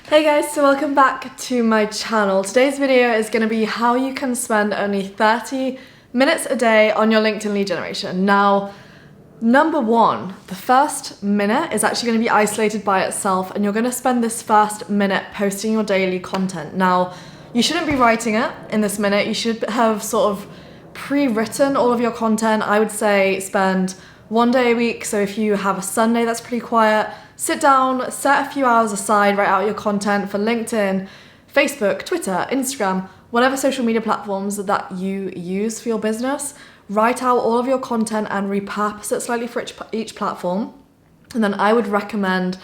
Hey guys, so welcome back to my channel. Today's video is going to be how you can spend only 30 minutes a day on your LinkedIn lead generation. Now, number one, the first minute is actually going to be isolated by itself, and you're going to spend this first minute posting your daily content. Now, you shouldn't be writing it in this minute. You should have sort of pre-written all of your content. I would say spend one day a week. So if you have a Sunday that's pretty quiet, sit down, set a few hours aside, write out your content for LinkedIn, Facebook, Twitter, Instagram, whatever social media platforms that you use for your business. Write out all of your content and repurpose it slightly for each platform. And then I would recommend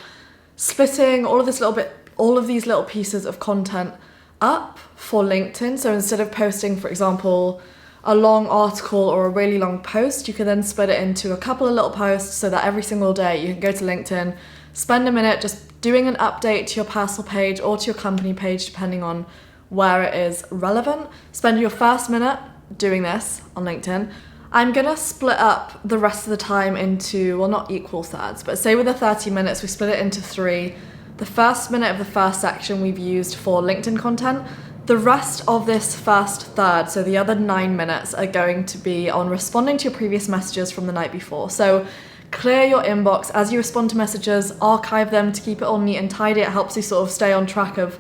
splitting all of these little pieces of content up for LinkedIn. So instead of posting, for example, a long article or a really long post, you can then split it into a couple of little posts so that every single day you can go to LinkedIn, spend a minute just doing an update to your personal page or to your company page, depending on where it is relevant. Spend your first minute doing this on LinkedIn. I'm gonna split up the rest of the time into, well, not equal thirds, but say with the 30 minutes, we split it into three. The first minute of the first section we've used for LinkedIn content. The rest of this first third, so the other 9 minutes, are going to be on responding to your previous messages from the night before. So clear your inbox as you respond to messages, archive them to keep it all neat and tidy. It helps you sort of stay on track of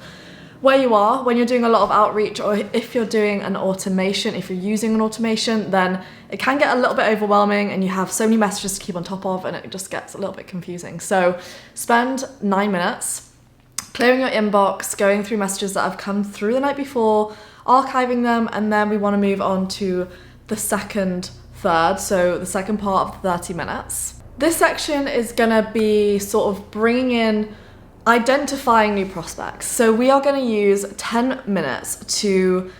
where you are when you're doing a lot of outreach, or if you're doing an automation. If you're using an automation, then it can get a little bit overwhelming and you have so many messages to keep on top of and it just gets a little bit confusing. So spend 9 minutes clearing your inbox, going through messages that have come through the night before, archiving them, and then we want to move on to the second third, so the second part of the 30 minutes. This section is going to be sort of bringing in identifying new prospects. So we are going to use 10 minutes to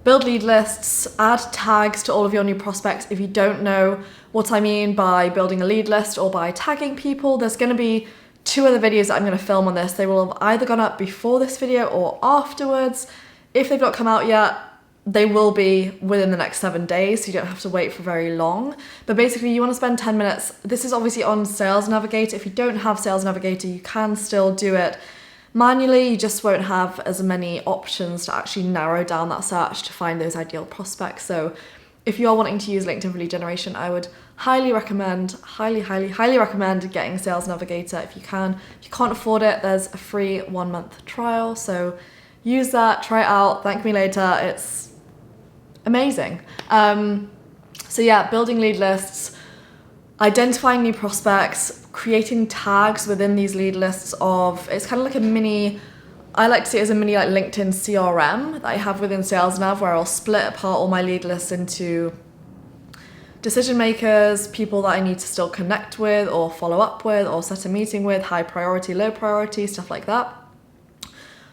build lead lists, add tags to all of your new prospects. If you don't know what I mean by building a lead list or by tagging people, there's going to be 2 other videos that I'm going to film on this. They will have either gone up before this video or afterwards. If they've not come out yet, they will be within the next 7 days, so you don't have to wait for very long. But basically, you want to spend 10 minutes. This is obviously on Sales Navigator. If you don't have Sales Navigator, you can still do it manually. You just won't have as many options to actually narrow down that search to find those ideal prospects. So if you are wanting to use LinkedIn for lead generation, I would highly recommend getting Sales Navigator if you can. If you can't afford it, there's a free 1-month trial. So use that, try it out, thank me later. It's amazing. So yeah, building lead lists, identifying new prospects, creating tags within these lead lists of, it's kind of like a mini, I like to see it as a mini like LinkedIn CRM that I have within Sales Nav, where I'll split apart all my lead lists into decision makers, people that I need to still connect with or follow up with or set a meeting with, high priority, low priority, stuff like that.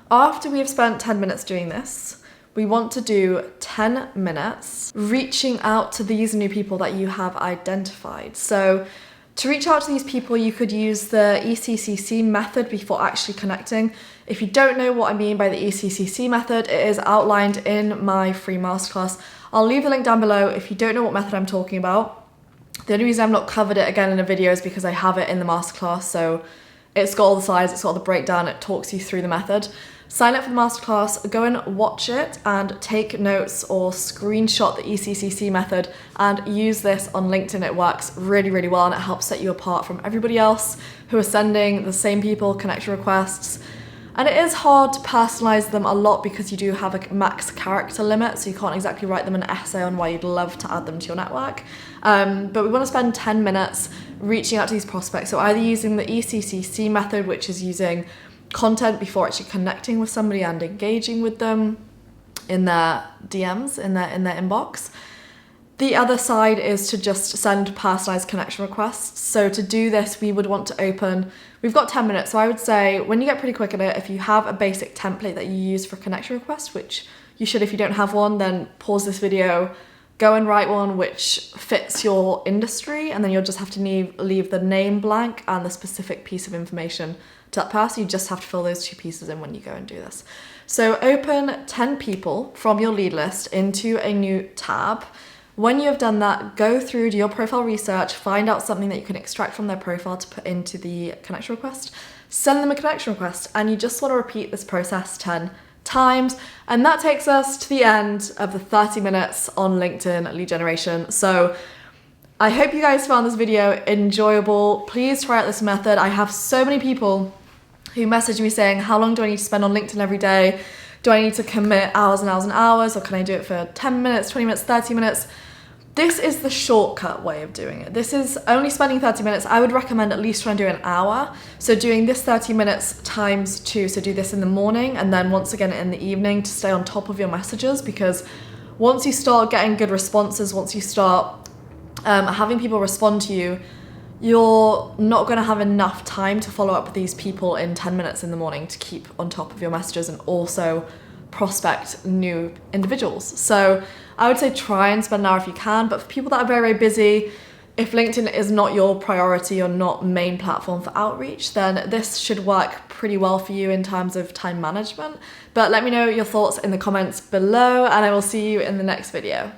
After we have spent 10 minutes doing this, we want to do 10 minutes reaching out to these new people that you have identified. So to reach out to these people, you could use the ECCC method before actually connecting. If you don't know what I mean by the ECCC method, it is outlined in my free masterclass. I'll leave the link down below if you don't know what method I'm talking about. The only reason I've not covered it again in a video is because I have it in the masterclass, so it's got all the slides, it's got all the breakdown, it talks you through the method. Sign up for the masterclass, go and watch it and take notes or screenshot the ECCC method and use this on LinkedIn. It works really, really well and it helps set you apart from everybody else who are sending the same people connection requests. And it is hard to personalize them a lot because you do have a max character limit, so you can't exactly write them an essay on why you'd love to add them to your network. But we want to spend 10 minutes reaching out to these prospects. So either using the ECCC method, which is using content before actually connecting with somebody and engaging with them in their DMs, in their inbox. The other side is to just send personalized connection requests. So to do this, we would want to open, we've got 10 minutes. So I would say when you get pretty quick at it, if you have a basic template that you use for connection requests, which you should, if you don't have one, then pause this video, go and write one which fits your industry, and then you'll just have to leave the name blank and the specific piece of information to that person. You just have to fill those 2 pieces in when you go and do this. So open 10 people from your lead list into a new tab. When you have done that, go through, do your profile research, find out something that you can extract from their profile to put into the connection request. send them a connection request, and you just want to repeat this process 10 times. And that takes us to the end of the 30 minutes on LinkedIn lead generation. So I hope you guys found this video enjoyable. Please try out this method. I have so many people who message me saying, how long do I need to spend on LinkedIn every day? Do I need to commit hours and hours and hours, or can I do it for 10 minutes, 20 minutes, 30 minutes? This is the shortcut way of doing it. This is only spending 30 minutes. I would recommend at least trying to do an hour. So doing this 30 minutes times 2, so do this in the morning and then once again in the evening to stay on top of your messages, because once you start getting good responses, once you start having people respond to you, you're not going to have enough time to follow up with these people in 10 minutes in the morning to keep on top of your messages and also prospect new individuals. So I would say try and spend an hour if you can, but for people that are very, very busy, if LinkedIn is not your priority or not main platform for outreach, then this should work pretty well for you in terms of time management. But let me know your thoughts in the comments below, and I will see you in the next video.